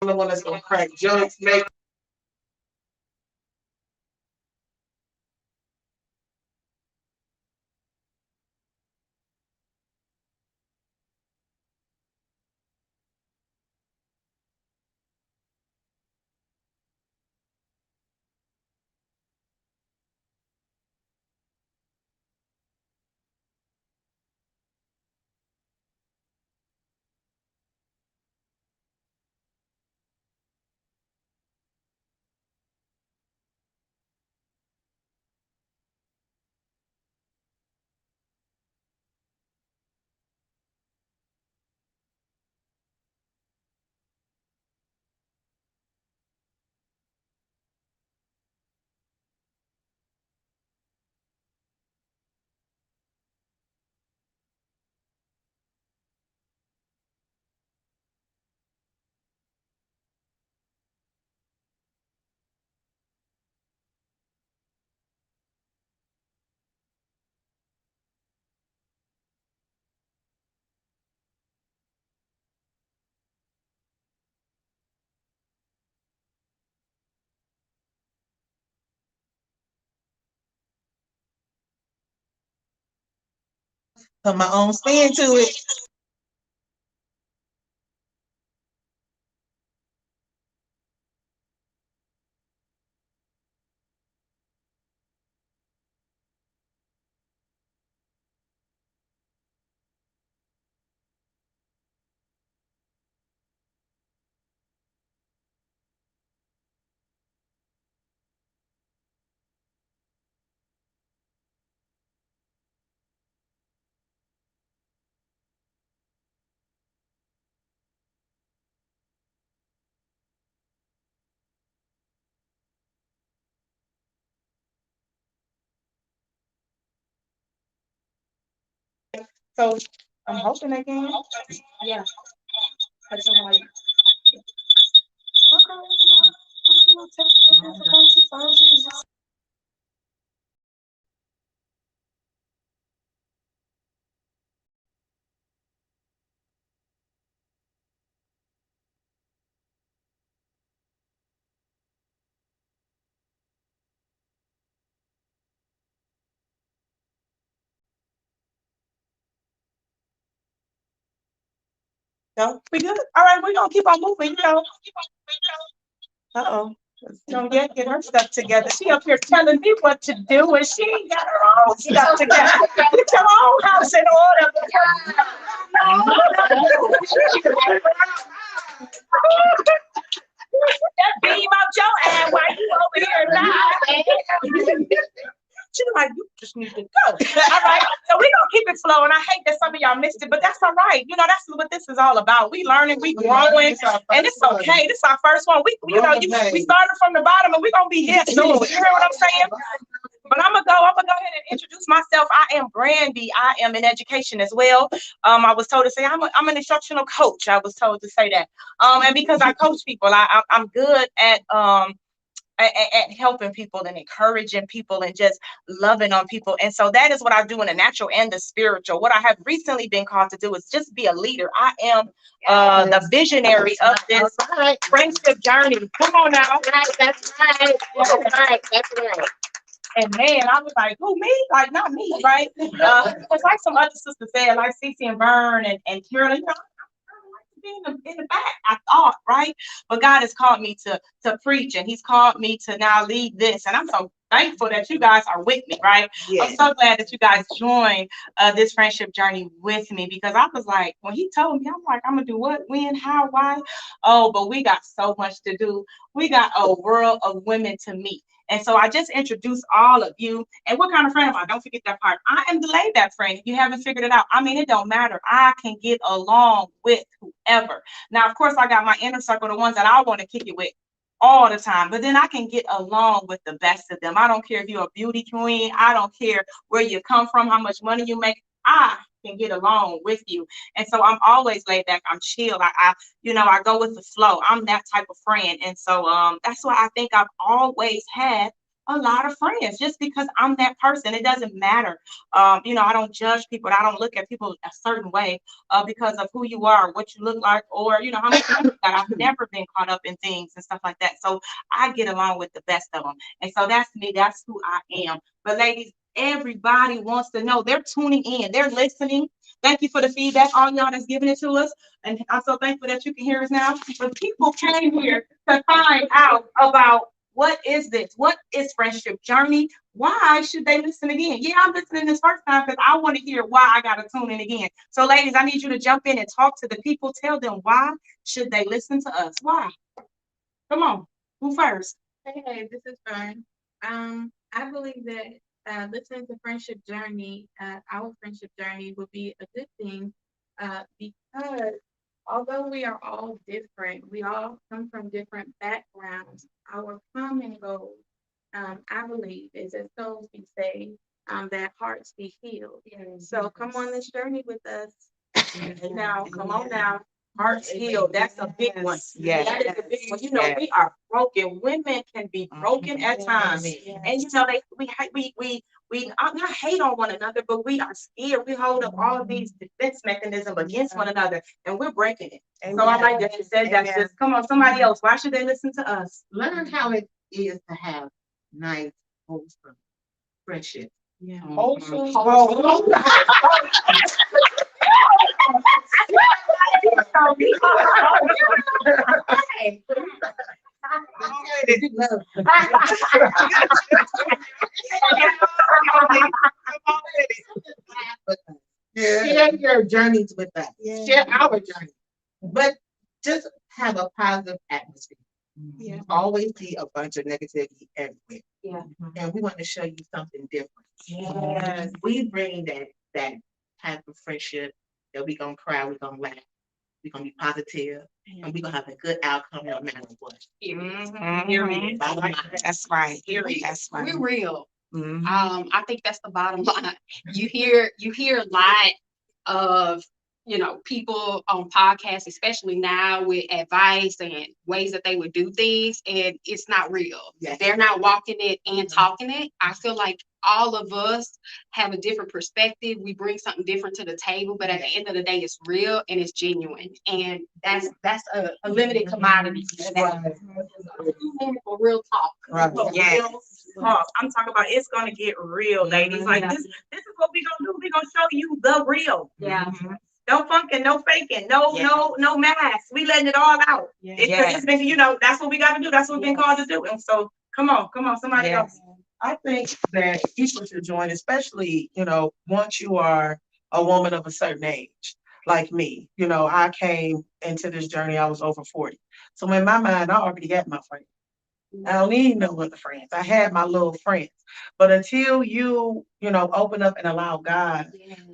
the one that's gonna crack jokes, make. Put my own spin to it. So I'm hoping again. Yeah. But somebody- Okay. No, we good. All right, we're gonna keep on moving, you know. Uh-oh. Don't get her stuff together. She up here telling me what to do and she ain't got her own stuff together. Get your own house in order. That beam out your ass while you over here now. She's like, you just need to go. All right. So we're gonna keep it flowing. I hate that some of y'all missed it, but that's all right. You know, that's what this is all about. We learning, we growing, and it's okay. This is our first one. We started from the bottom and we're gonna be here soon. You hear what I'm saying? But I'm gonna go ahead and introduce myself. I am Brandy. I am in education as well. I was told to say I'm an instructional coach. I was told to say that. And because I coach people, I'm good at helping people and encouraging people and just loving on people. And so that is what I do in the natural and the spiritual. What I have recently been called to do is just be a leader. I am the visionary of this friendship journey. Come on now. That's right. That's right. That's right. And man, I was like, who, me? Like, not me, right? It's like some other sisters said, like Cece and Vern and Carolyn, you know, be in the back, I thought, right? But God has called me to preach and He's called me to now lead this. And I'm so thankful that you guys are with me, right? Yes. I'm so glad that you guys joined this friendship journey with me because I was like, when He told me, I'm like, I'm gonna do what, when, how, why? Oh, but we got so much to do. We got a world of women to meet. And so I just introduced all of you. And what kind of friend am I? Don't forget that part. I am the laid back friend. If you haven't figured it out, I mean, it don't matter. I can get along with whoever. Now, of course, I got my inner circle, the ones that I want to kick it with all the time. But then I can get along with the best of them. I don't care if you're a beauty queen. I don't care where you come from, how much money you make. I can get along with you. And so I'm always laid back. I'm chill. I go with the flow. I'm that type of friend. And so that's why I think I've always had a lot of friends just because I'm that person. It doesn't matter. I don't judge people. I don't look at people a certain way because of who you are, what you look like, or how much money you got. I've never been caught up in things and stuff like that. So I get along with the best of them. And so that's me. That's who I am. But ladies, everybody wants to know. They're tuning in. They're listening. Thank you for the feedback, all y'all that's giving it to us. And I'm so thankful that you can hear us now. But people came here to find out about what is this? What is Friendship Journey? Why should they listen again? Yeah, I'm listening this first time because I want to hear why I got to tune in again. So, ladies, I need you to jump in and talk to the people. Tell them why should they listen to us? Why? Come on. Who first? Hey, this is Fern. I believe that listening to Friendship Journey, our friendship journey, would be a good thing because although we are all different, we all come from different backgrounds. Our common goal, I believe, is that souls be saved, that hearts be healed. So come on this journey with us. Now, come on now. Hearts healed. That's a big one. Yes. That is a big one. We are broken. Women can be broken at times. And we not hate on one another, but we are scared. We hold up all of these defense mechanisms against one another, and we're breaking it. So I like that you said that. Just come on, somebody else. Why should they listen to us? Learn how it is to have nice, wholesome friendship. Yeah. Wholesome. Share your journeys with us. Share our journey. But just have a positive atmosphere. Yeah. Always see a bunch of negativity everywhere. Yeah. And we want to show you something different. Yes. We bring that type of friendship that we're gonna cry, we're gonna laugh, we're gonna be positive, and we're gonna have a good outcome no matter what. Period. That's right. Period. That's right. We're real. Mhm. I think that's the bottom line. You hear a lot of people on podcasts, especially now with advice and ways that they would do things, and it's not real. Yes. They're not walking it and talking it. I feel like all of us have a different perspective. We bring something different to the table, but at the end of the day, it's real and it's genuine, and that's a limited commodity. Right. For real talk. Right. Yes. Talk. I'm talking about it's gonna get real, ladies. Like this is what we gonna do. We gonna show you the real. Yeah. No funking, no faking, no masks. We letting it all out. It's been, that's what we got to do. That's what we've been called to do. And so, come on, somebody else. I think that people should join, especially, once you are a woman of a certain age, like me. I came into this journey, I was over 40. So in my mind, I already had my friends. I don't need no other friends. I had my little friends. But until you, open up and allow God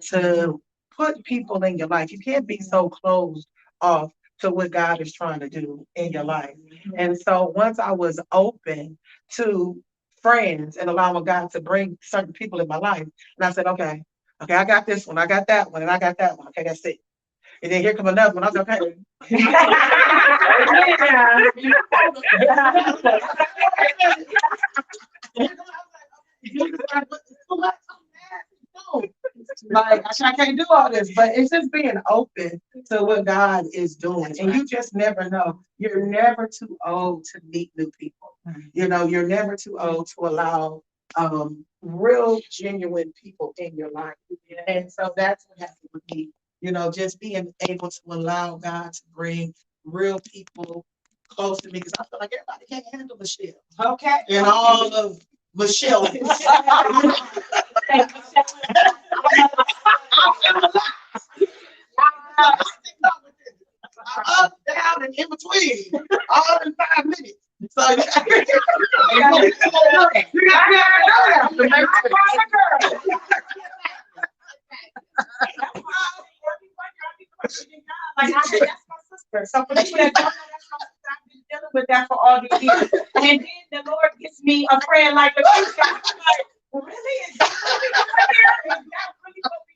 to put people in your life, you can't be so closed off to what God is trying to do in your life. And so once I was open to friends and allowing God to bring certain people in my life, and I said, okay, I got this one, I got that one, and I got that one. Okay, that's it. And then here come another one. I was okay. Like, I can't do all this, but it's just being open to what God is doing. And you just never know. You're never too old to meet new people. You're never too old to allow real, genuine people in your life. And so that's what happened with me. Just being able to allow God to bring real people close to me, because I feel like everybody can't handle Michelle. Okay. And all of Michelle. Up, down, and in between, all in 5 minutes. So you gotta know that. Like that's my sister. So for people that don't know, that's my sister. I've been dealing with that for all these years. And then the Lord gives me a friend like a you guys. Like, really? Is that really what we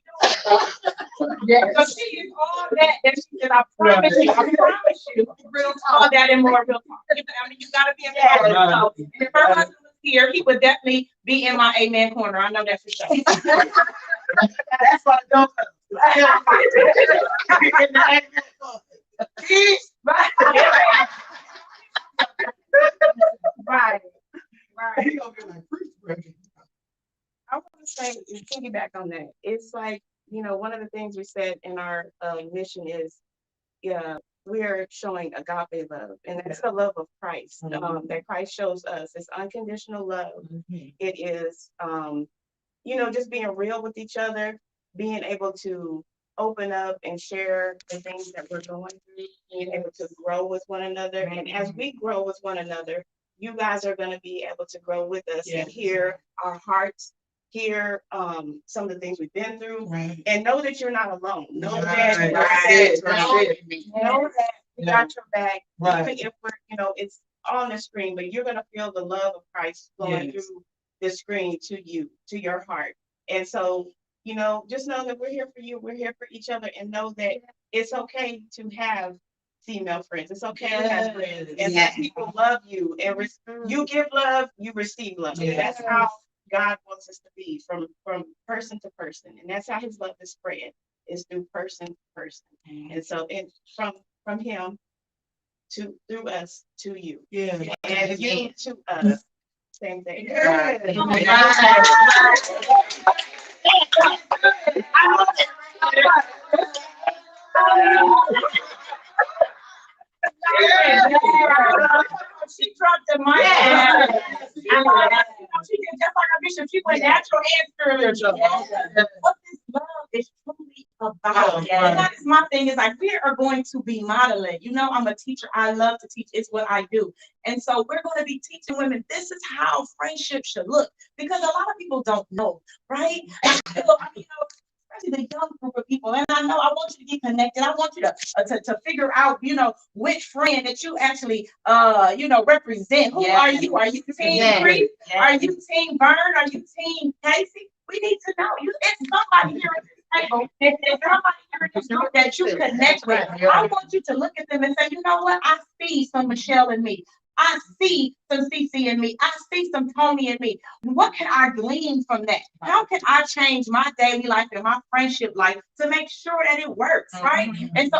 doing? So she is all that she said, I promise you, real talk, all that and more real talk. I mean, you gotta be a man. So if her husband was here, he would definitely be in my amen corner. I know that for sure. That's why I don't. Right. Right. He gonna be like, "Preach, Reggie." I want to say, and piggyback on that, it's like, one of the things we said in our mission is, yeah, we're showing agape love, and that's the love of Christ, that Christ shows us. It's unconditional love. It is, just being real with each other, being able to open up and share the things that we're going through, being able to grow with one another. And as we grow with one another, you guys are going to be able to grow with us and hear our hearts, hear some of the things we've been through, and know that you're not alone. Know that we got your back, even if we're, it's on the screen, but you're gonna feel the love of Christ flowing through the screen to you, to your heart. And so, just know that we're here for you, we're here for each other, and know that it's okay to have female friends. It's okay to have friends, and that people love you, and you give love, you receive love. And that's how God wants us to be, from person to person, and that's how His love is spread, is through person to person. And so, from Him to through us to you, and you to us. Same thing. She dropped the mic. She did just like a bishop. She went natural and spiritual. What this love is truly about. And that is my thing, is like, we are going to be modeling. I'm a teacher. I love to teach. It's what I do. And so we're going to be teaching women, this is how friendship should look. Because a lot of people don't know, right? Especially the young group of people. And I know I want you to get connected. I want you to figure out, which friend that you actually, represent. Who are you? Are you Team Bree? Are you Team Vern? Are you Team Casey? We need to know. It's somebody here at this table. It's somebody here at this group that you connect with. I want you to look at them and say, you know what? I see some Michelle in me. I see some CC in me. I see some Tony in me. What can I glean from that? How can I change my daily life and my friendship life to make sure that it works, right? And so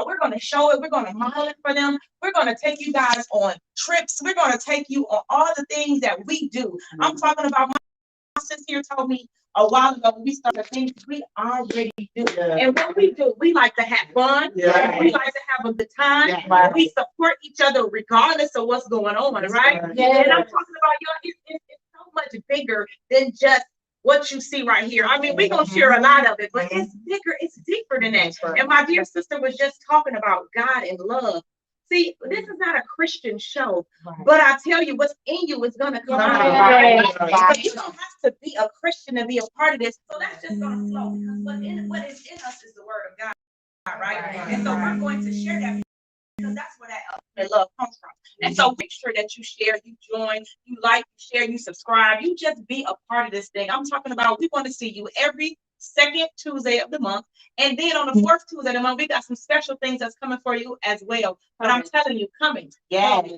we're going to show it. We're going to model it for them. We're going to take you guys on trips. We're going to take you on all the things that we do. I'm talking about, my sister here told me a while ago, when we started things we already do. And what we do, we like to have fun. We like to have a good time. We support each other regardless of what's going on, right? And I'm talking about, it's so much bigger than just what you see right here. I mean, we're going to share a lot of it, but it's bigger, it's deeper than that. And my dear sister was just talking about God and love. See, this is not a Christian show, but I tell you, what's in you is going to come out. So you don't have to be a Christian to be a part of this. So that's just going to flow, because what is in us is the word of God, right? And so we're going to share that, because that's where that ultimate love comes from. And so make sure that you share, you join, you like, you share, you subscribe, you just be a part of this thing. I'm talking about, we want to see you every second Tuesday of the month. And then on the fourth Tuesday of the month, we got some special things that's coming for you as well. But I'm telling you, coming.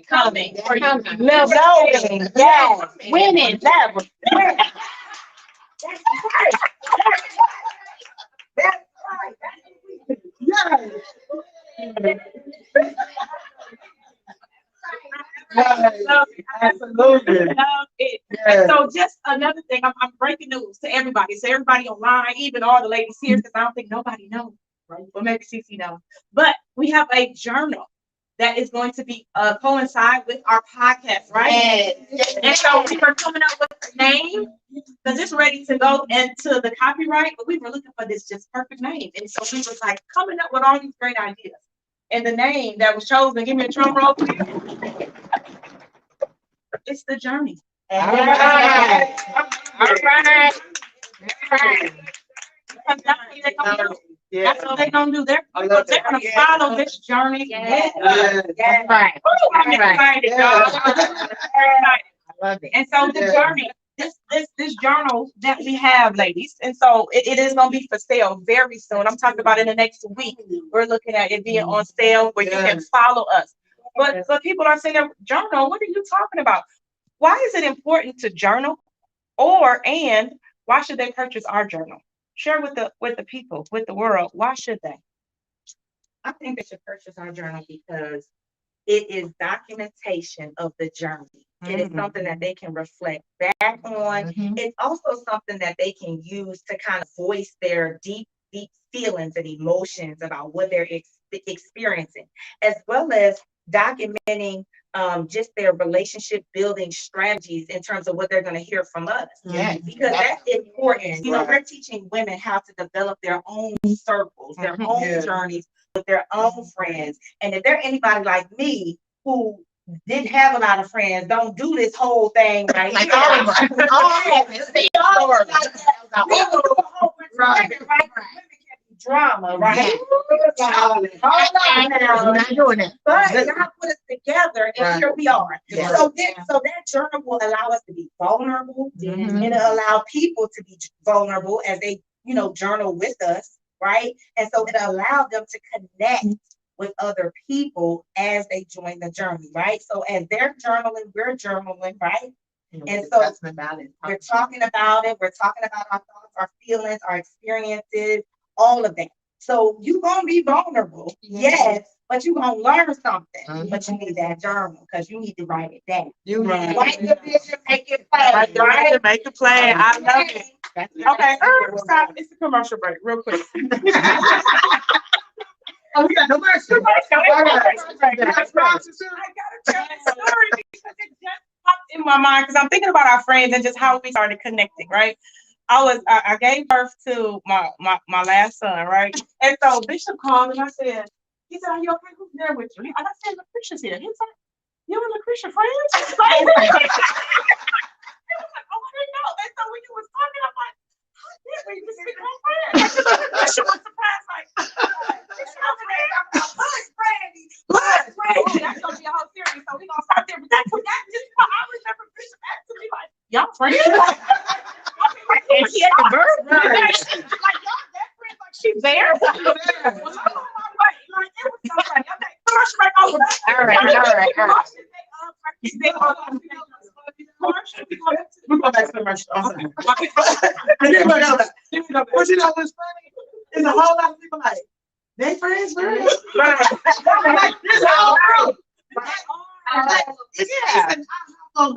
Coming. For you. Winning. Level. Absolutely. And so just another thing, I'm breaking news to everybody. So everybody online, even all the ladies here, because I don't think nobody knows, right? Well, maybe CC knows. But we have a journal that is going to be coincide with our podcast, right? And so we were coming up with a name, because it's ready to go into the copyright, but we were looking for this just perfect name. And so we was like coming up with all these great ideas. And the name that was chosen, give me a drum roll, please. It's The Journey. All right. Because that's what they're gonna do. That's what they're gonna do. They're gonna follow this journey. That's right. I'm excited, y'all. I love it. And so the journey, this journal that we have, ladies, and so it is gonna be for sale very soon. I'm talking about in the next week. We're looking at it being on sale where you can follow us. But people are saying, journal, what are you talking about? why is it important to journal? And why should they purchase our journal? Share with the people, with the world. Why should they? I think they should purchase our journal because it is documentation of the journey. It is something that they can reflect back on. It's also something that they can use to kind of voice their deep feelings and emotions about what they're experiencing, as well as documenting just their relationship building strategies in terms of what they're going to hear from us. Yes. Because that's important. You know, we're teaching women how to develop their own circles, their own journeys with their own friends. And if there's anybody like me who didn't have a lot of friends, don't do this whole thing right Like here. all of us. Drama, right? I'm not doing it. But God put us together, and Right. here we are. Yeah. So that journal will allow us to be vulnerable, and it'll allow people to be vulnerable as they, you know, journal with us, right? And so it allowed them to connect with other people as they join the journey, right? So as they're journaling, we're journaling, right? And so we're talking about it. We're talking about our thoughts, our feelings, our experiences, all of that. So you're gonna be vulnerable, yes, but you're gonna learn something. But you need that journal because you need to write it down. Write your vision, make it plain, right? Make it plain. I love it. Okay, stop. It's a commercial break, real quick. Oh, we got no mercy. I gotta tell this story because it just popped in my mind because I'm thinking about our friends and just how we started connecting, right? I gave birth to my last son, right? And so Bishop called and he said, "Are you okay? Who's there with you?" And I said, "Lucretia's here." He was like, "You and Lucretia friends?" Like, he was like, "Oh, I didn't know." And so when you was talking, I'm like, "How did we just become friends?" Bishop was surprised, like, that's gonna be a whole series, so we gonna start there. But that just I remember Bishop asking me like, "Y'all friends?" And she had the bird. Like, y'all that friend, like she's there. Like, it was so funny. I'm like, commercial break over. All right. We go back to the commercial. But you know what's funny? There's a whole lot of people like, they friends, Right. Like, this whole group. It's And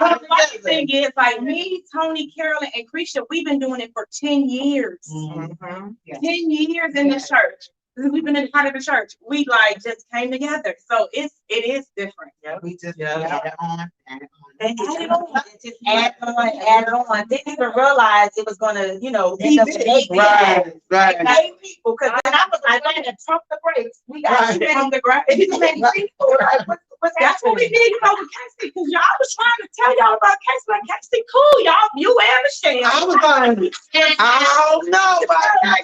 the funny thing is, like me, Tony, Carolyn, and Krisha, we've been doing it for 10 years. 10 years in the church. We've been in part of the church. We like just came together. So it is different. We just add it on. And add it on, just add it on. Didn't even realize it was gonna, you know, end up making people. Because then I was like, man, trump the brakes. We got too many people. Like, That's what we did, you know, with Casey, because y'all was trying to tell y'all about Casey. Like, Casey, cool, y'all, you and Michelle. I was like, I don't know about that.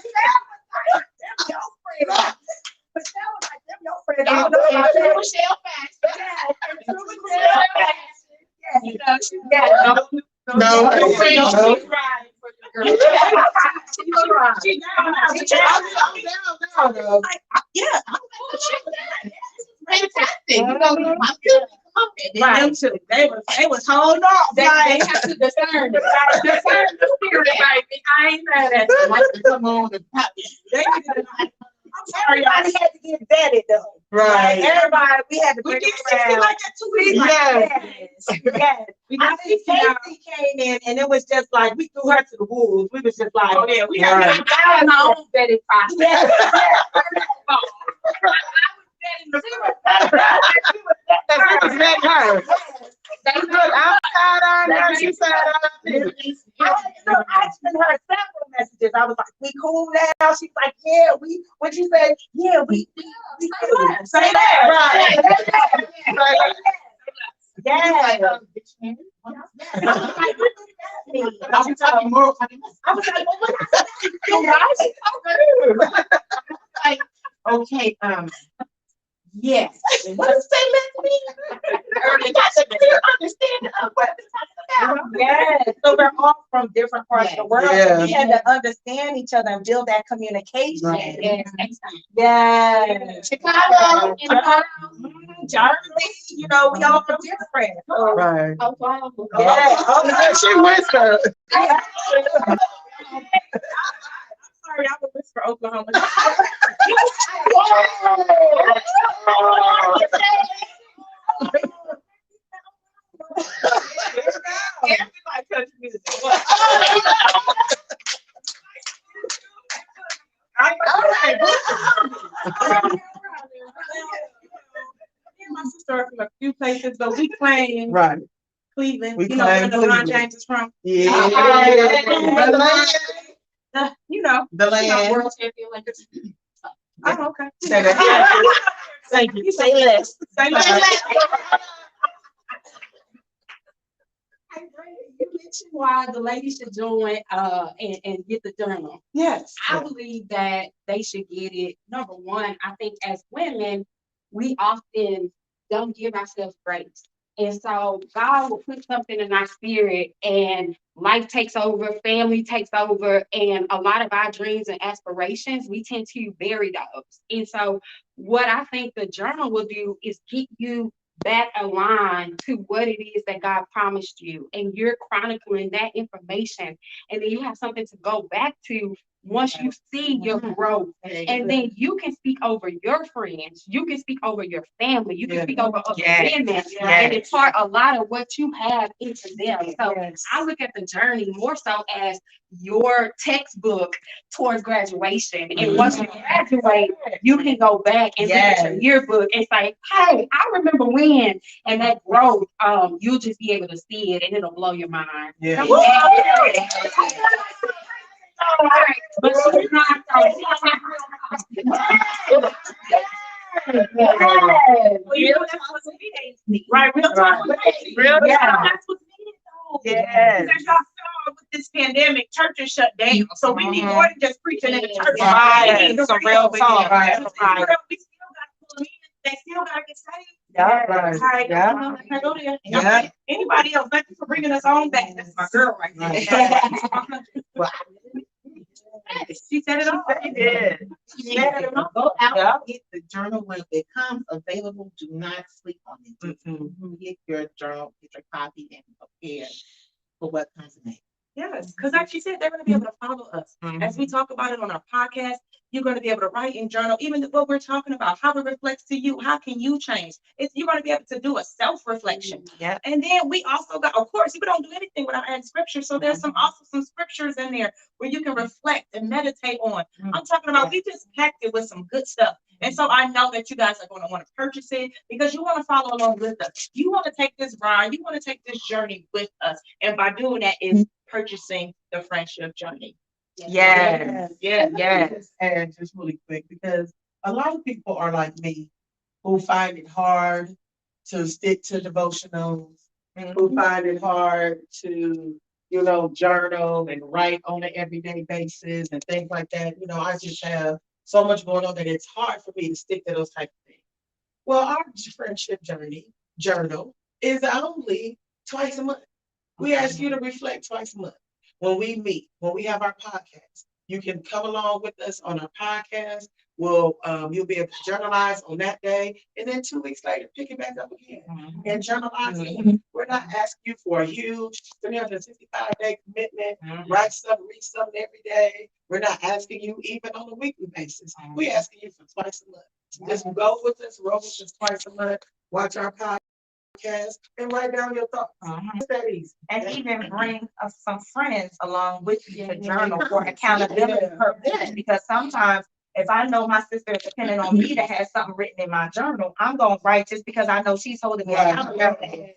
Fantastic. You know, I'm good. They was holding off. They have to discern it. Discern the spirit, baby. I ain't mad at you. Like to come on and pop. everybody had to get vetted though. Right. Like, everybody, we had to We bring did it 60 around. like that 2 weeks. Yes. We I got think 60 now. Casey came in and it was just like, we threw her to the wolves. We was just like, Oh, yeah, we Right. got I had my own vetting process. I sent her several messages. I was like, we cool now? She's like, yeah, what you say? Yeah, we cool. Say that. Right. Yeah. I was like, what does that mean? I'll be talking more. I was like, well, what does that mean? Okay, yes. What does statement mean? That's a clear understanding of what we're talking Yes, so we're all from different parts of the world. So Yeah. we had to understand each other and build that communication. Right. Yes. Chicago. Germany, you know, we all from different. So, Right. Oklahoma. yeah. Oh, She whispered. Sorry, I would whisper Oklahoma. Everybody touch music. Me and my sister are from a few places, but we claim Right. Cleveland. We You know where claim LeBron Cleveland. James is from. Yeah. You know, The land. World champion Lakers. oh, okay. Say that. Thank you. Say less. Say less. Hey, Brandon, you mentioned why the ladies should join and get the journal. Yes. I believe that they should get it. Number one, I think as women, we often don't give ourselves grace. And so God will put something in our spirit and life takes over, family takes over, and a lot of our dreams and aspirations, we tend to bury those. And so what I think the journal will do is get you back aligned to what it is that God promised you. And you're chronicling that information. And then you have something to go back to once you see your growth. And then you can speak over your friends, you can speak over your family, you can speak over other women, and impart a lot of what you have into them. So I look at the journey more so as your textbook towards graduation. And once you graduate, you can go back and look at your yearbook and say, hey, I remember when, and that growth, you'll just be able to see it and it'll blow your mind. Yeah. But she's not. Right, real talk. Real Yeah, talk. that's what's needed though. Yes. Because y'all saw with this pandemic, churches shut down, so we need more than just preaching in the church. Right. We need the Some real talk. Right. Right. We still got to pull them in. They still got to get saved. Yeah. Right. Right. Yeah. Let's not go there. Yeah. Anybody else? Thank you for bringing us on back. That's my girl right there. She said it all. She did. Go out Yeah. and get the journal when it becomes available. Do not sleep on it. Get your journal, get your copy, and prepare for what comes next. Yes, because like she said, they're going to be able to follow us. As we talk about it on our podcast, you're going to be able to write and journal, even what we're talking about, how it reflects to you. How can you change? You're going to be able to do a self-reflection. Yeah. And then we also got, of course, we don't do anything without adding scripture. So there's some scriptures in there where you can reflect and meditate on. I'm talking about, we just packed it with some good stuff. And so I know that you guys are going to want to purchase it because you want to follow along with us. You want to take this ride. You want to take this journey with us. And by doing that is purchasing the friendship journey. Yes. Yeah. Yes. And just really quick, because a lot of people are like me who find it hard to stick to devotionals, who find it hard to, journal and write on an everyday basis and things like that. I just have so much going on that it's hard for me to stick to those type of things. Well, our friendship journal is only twice a month. We ask you to reflect twice a month. When we meet, when we have our podcast, you can come along with us on our podcast. You'll be able to journalize on that day, and then 2 weeks later, pick it back up again and journalize again. We're not asking you for a huge 365-day commitment. Write something, read something every day. We're not asking you even on a weekly basis. We're asking you for twice a month. Just go with us, roll with us twice a month, watch our podcast, and write down your thoughts. It's that easy. And even bring some friends along with you to journal for accountability purposes. Because sometimes if I know my sister is depending on me to have something written in my journal, I'm gonna write just because I know she's holding me accountable.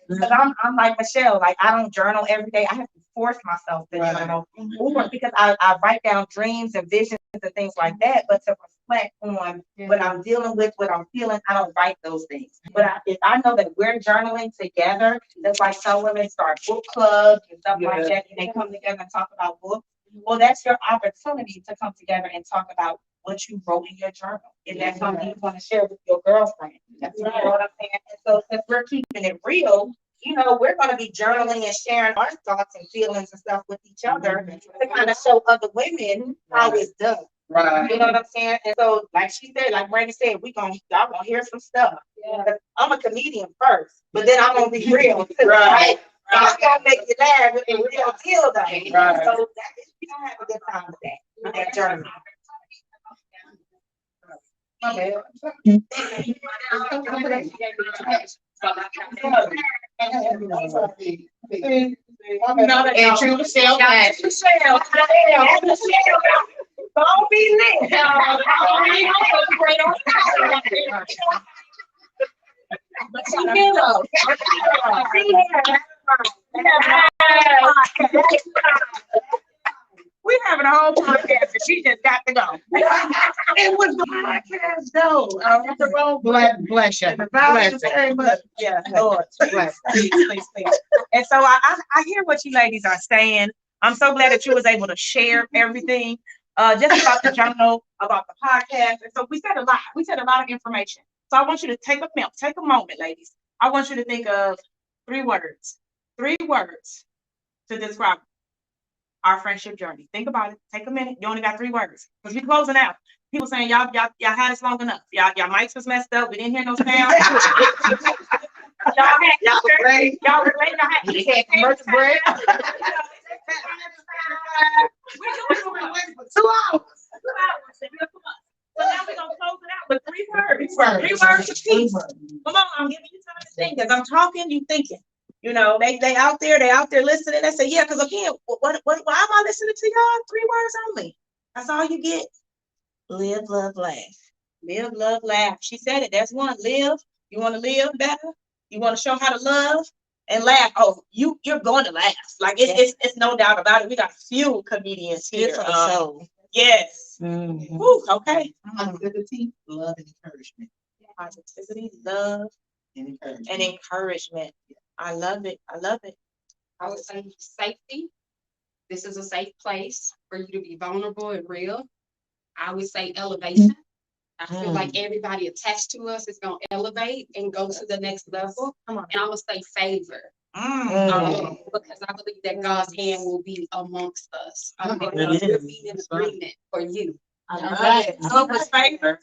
Because I'm like Michelle, like I don't journal every day. I have to force myself to journal, or because I write down dreams and visions and things like that. But to reflect on what I'm dealing with, what I'm feeling, I don't write those things. But if I know that we're journaling together, that's like some women start book clubs and stuff like that, and they come together and talk about books. Well, that's your opportunity to come together and talk about what you wrote in your journal. And that's something you want to share with your girlfriend. You know what I'm saying? And so since we're keeping it real, you know, we're gonna be journaling and sharing our thoughts and feelings and stuff with each other to kind of show other women how it's done. Right. You know what I'm saying? And so, like she said, like Brandy said, y'all gonna hear some stuff. I'm a comedian first, but then I'm gonna be real too, right? I'm gonna make you laugh with the real deal though. Right. So we gonna have a good time with that journey. And true Michelle. Don't be lit. We having a whole podcast and she just got to go. It was the podcast though. Bless you. Bless you. Yeah, Lord, please. And so I hear what you ladies are saying. I'm so glad that you was able to share everything, just about the journal, about the podcast. And so we said a lot. We said a lot of information. So I want you to take a moment, ladies. I want you to think of 3 words to describe our friendship journey. Think about it. Take a minute. You only got 3 words because we're closing out. People saying y'all had us long enough. Y'all mics was messed up. We didn't hear no sound. y'all ready? Y'all had Much bread. We're doing for 2 hours. 2 hours. So now we're gonna close it out with 3 words. 3 words of peace. Come on, I'm giving you time to think. As I'm talking, you thinking. You know, they out there listening. They say, yeah, because again, why am I listening to y'all? 3 words only. That's all you get. Live, love, laugh. Live, love, laugh. She said it. That's one. Live. You want to live better? You want to show how to love and laugh? Oh, you're going to laugh. Like it's no doubt about it. We got a few comedians here. Yes. Mm-hmm. Woo, okay. Positivity, love, and encouragement. Positivity, love, And encouragement. and encouragement. I love it. I would say safety. This is a safe place for you to be vulnerable and real. I would say elevation. I feel like everybody attached to us is gonna elevate and go to the next level. Come on. And I would say favor. Because I believe that God's hand will be amongst us. And we'll be in agreement for you. I love it. Love with favor.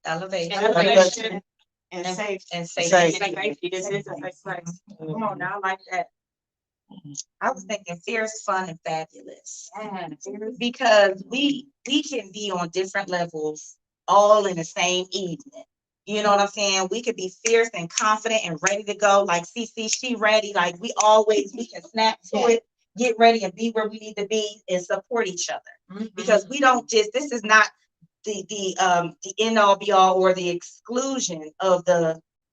Elevation. And safety. And Safety. This is a safe place. Come on now, I like that. I was thinking fierce, fun, and fabulous. Because we can be on different levels all in the same evening. You know what I'm saying? We could be fierce and confident and ready to go. Like CC, she ready. Like we can snap to it, get ready and be where we need to be and support each other. Because we don't this is not the end all be all or the exclusion of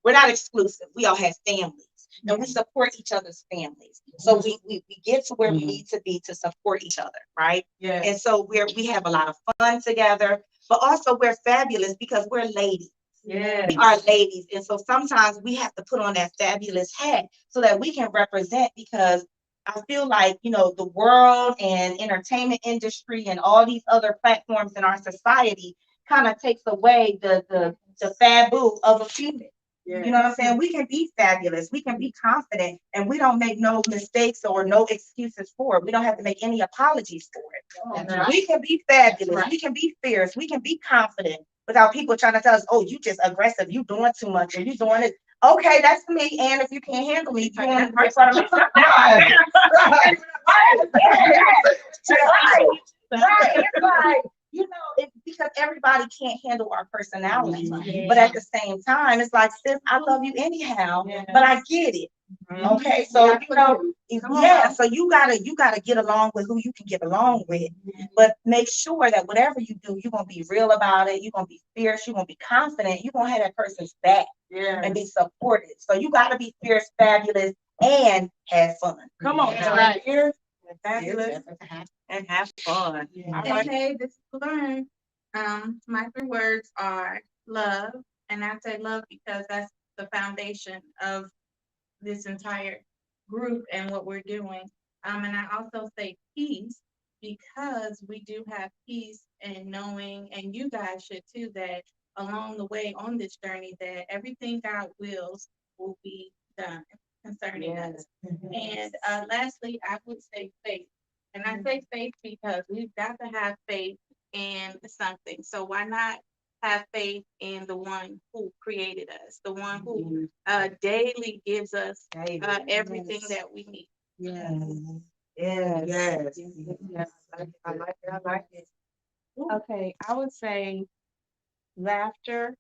we're not exclusive. We all have families. And we support each other's families. So we get to where we need to be to support each other, right? Yeah. And so we have a lot of fun together, but also we're fabulous because we're ladies. Yeah. We are ladies. And so sometimes we have to put on that fabulous hat so that we can represent, because I feel like, you know, the world and entertainment industry and all these other platforms in our society kind of takes away the faboo of a female. Yeah. You know what I'm saying? We can be fabulous. We can be confident, and we don't make no mistakes or no excuses for it. We don't have to make any apologies for it. Right. We can be fabulous. Right. We can be fierce. We can be confident without people trying to tell us, oh, you just aggressive. You doing too much, or you doing it. Okay, that's me. And if you can't handle me, you want to break out of Right. You know, it's because everybody can't handle our personality. But at the same time, it's like, sis, I love you anyhow, but I get it. Okay, so you know, so you gotta get along with who you can get along with, but make sure that whatever you do, you're gonna be real about it, you're gonna be fierce, you're gonna be confident, you're gonna have that person's back and be supported. So you gotta be fierce, fabulous, and have fun. Come on, Yeah. right here. Fabulous and have fun. Okay, this is learn. My 3 words are love, and I say love because that's the foundation of this entire group and what we're doing. And I also say peace because we do have peace in knowing, and you guys should too, that along the way on this journey, that everything God wills will be done concerning us. Mm-hmm. And lastly, I would say faith. And I say faith because we've got to have faith in something. So why not have faith in the one who created us, the one who daily gives us everything that we need. Yes. Yes. Yes. Yes. I like it. I like it. Okay, I would say laughter,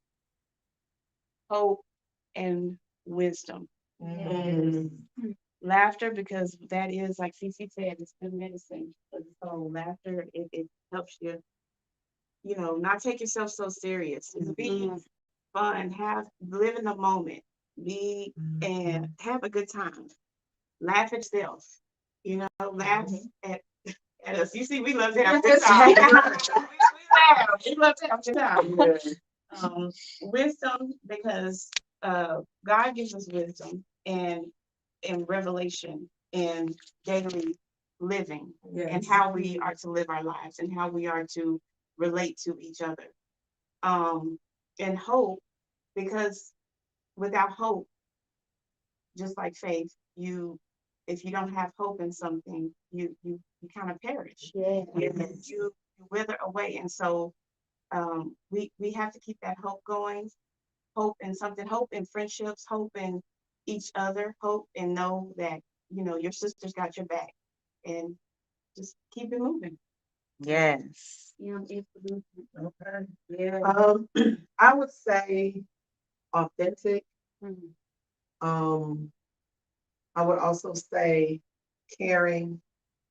hope, and wisdom. Mm. Laughter, because that is, like Cece said, it's good medicine for the soul. Laughter, it helps you, not take yourself so serious. Just be fun, live in the moment, and have a good time. Laugh at yourself, laugh at us. You see, we love to have a good time. We love to have a good time. Wisdom, because God gives us wisdom and revelation and daily living and how we are to live our lives and how we are to relate to each other. And hope, because without hope, just like faith, if you don't have hope in something, you kind of perish. You wither away. And so we have to keep that hope going, hope in something, hope in friendships, hope in each other, hope and know that, your sister's got your back, and just keep it moving. Yes. Okay. Yeah. I would say authentic. I would also say caring,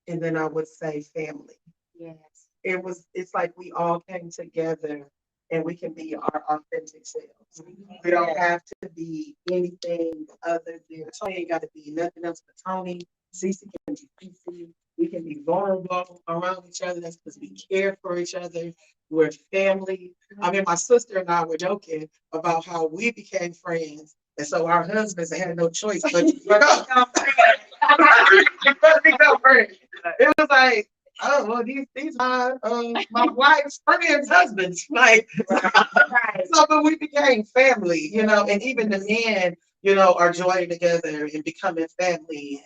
and then I would say family. Yes. It's like we all came together and we can be our authentic selves. We don't have to be anything other than Tony ain't got to be nothing else but Tony. Cece can be Cece. We can be vulnerable around each other. That's because we care for each other. We're family. I mean, my sister and I were joking about how we became friends. And so our husbands had no choice but to become friends. It was like, oh, well, these are my wife's friends' husbands. Like, so, but we became family, and even the men, are joining together and becoming family,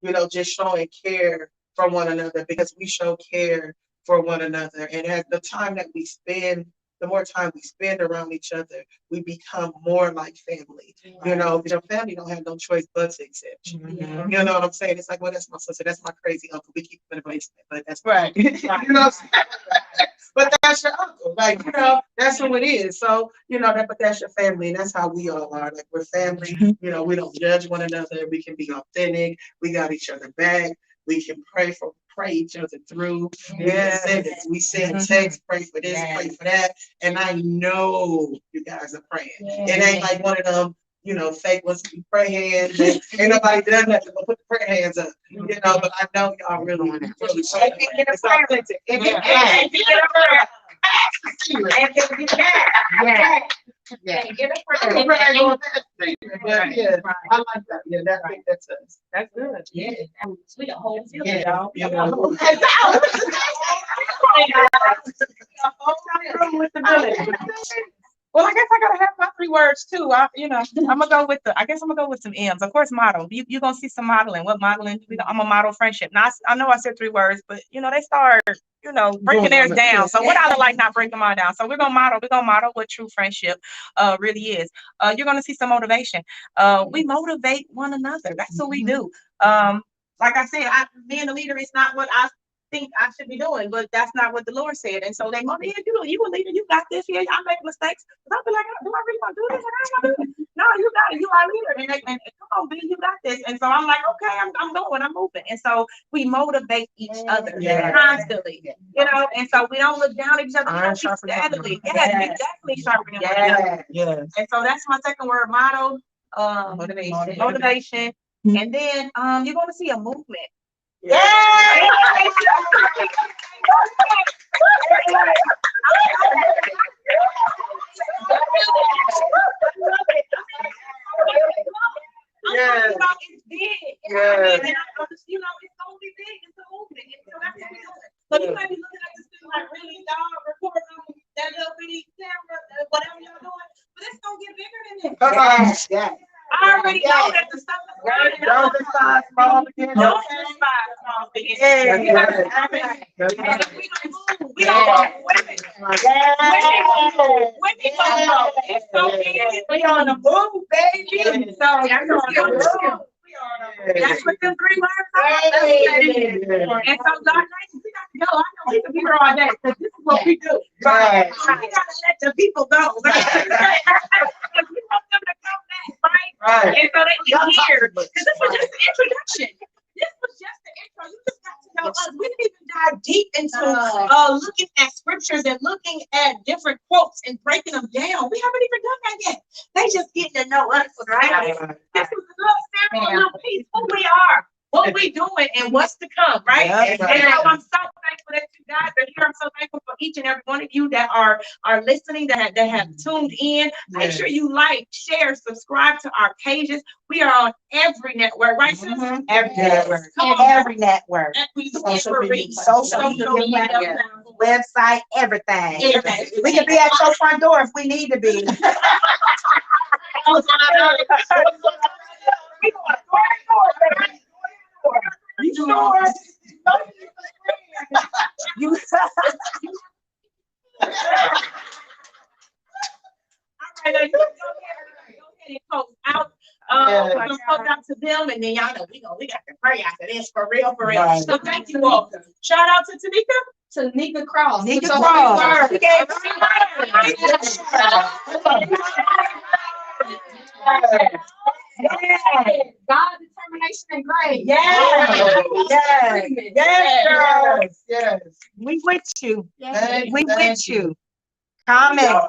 and, just showing care for one another because we show care for one another. And at the time that we spend, the more time we spend around each other, we become more like family. Your family don't have no choice but to accept you. You know what I'm saying? It's like, well, that's my sister, that's my crazy uncle. We keep him in the basement, but that's right. You know what I'm saying? But that's your uncle, like, that's who it is. So, but that's your family, and that's how we all are. Like, we're family. We don't judge one another. We can be authentic. We got each other back. We can pray each other through. We send text, pray for this, pray for that. And I know you guys are praying. It ain't like one of them, fake ones we pray hands. And ain't nobody done nothing but put the prayer hands up. But I know y'all really praying. It's authentic. And get a prayer. But yeah, I like that. Yeah, I think that's us. That's good. Yeah. We the whole field, y'all. Well, I guess I gotta have my 3 words too. I'm gonna go with some M's. Of course, model. You're gonna see some modeling. What modeling? I'm a model friendship. Now, I know I said 3 words, but they start, breaking theirs down. So what I would like not break them all down. So we're gonna model what true friendship really is. You're gonna see some motivation. We motivate one another. That's what we do. Like I said, being a leader is not what I think I should be doing, but that's not what the Lord said. And so they motivate you a leader, you got this here. I make mistakes. But I'll be like, do I really want to do this? I don't want to do it. No, you got it. You are a leader. And come on, B, you got this. And so I'm like, okay, I'm going, I'm moving. And so we motivate each other constantly, and so we don't look down at each other. We steadily. We definitely sharpen one another. Yes. And so that's my second word, model, motivation. And then you're going to see a movement. Yeah. Yes. It's big. Yes. And it's gonna be big. It's a movement. And so that's what we're doing. So you might be looking at this thing like, really, y'all recording on that little bitty camera, whatever y'all doing, but it's gonna get bigger than this. I already know that the Don't despise small beginnings. Don't despise small beginnings. Yeah. We gotta- That's and right. we gonna move. We gonna go. Women. Women gonna go. It's so easy. We on the move, baby. So that's on the move. That's what them 3 words are. That's what it is. And so God, like, we got to go. I know we can be here all day, because this is what we do. Right. So we gotta let the people go. Because we want them to come back, right? Right. And so they can hear. Because this was just the introduction. This was just the intro. You just got to know us. We didn't even dive deep into looking at scriptures and looking at different quotes and breaking them down. We haven't even done that yet. They just getting to know us, right? This was a little sample, a little piece, who we are, what we doing, and what's to come, right? That's And right. so I'm so thankful that you guys are here. I'm so thankful for each and every one of you that are listening, that have tuned in. Make Yes. sure you like, share, subscribe to our pages. We are on every network, right, sis? Every Yes. network. Come on. Every network. Social media. Social media. Website, everything. Everything. We can be at your front door if we need to be. You sure? You All right, now you go ahead and close out. We're gonna close out to them, and then y'all know we got to pray after this for real, for real. Right. So thank you all. Shout out to Tanika. Tanika Cross. Nika So Cross. She gave 3 words. God, determination, and grace. Yes. Yes. Yes, girl. Yes, yes. We with you. Thank We thank with you. Comment.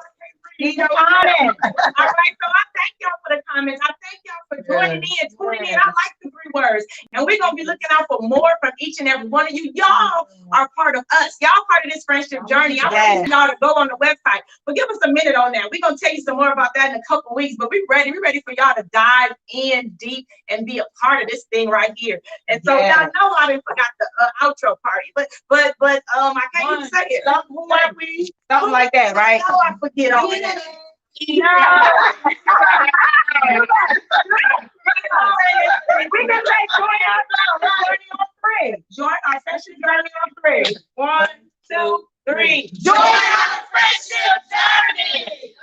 Need a comment. All right, so I thank y'all for the comments. I thank y'all for joining in, tuning in. I like the 3 words. And we're gonna be looking out for more from each and every one of you. Y'all are part of us. Y'all part of this friendship journey. I want y'all to go on the website. But give us a minute on that. We're gonna tell you some more about that in a couple weeks. But we're ready for y'all to dive in deep and be a part of this thing right here. And so y'all know I didn't forgot the outro party. But I can't even say it. Something like that, right? No, I forget all that. We can say join on 3. Join our session journey on 3. 1, 2, 3. Join our friendship journey.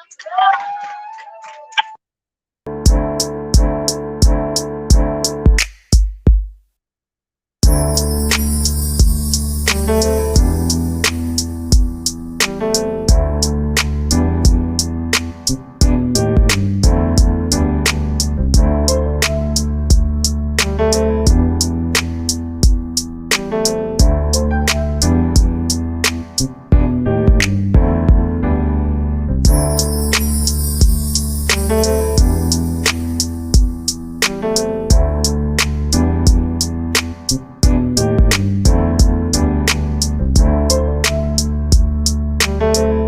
you.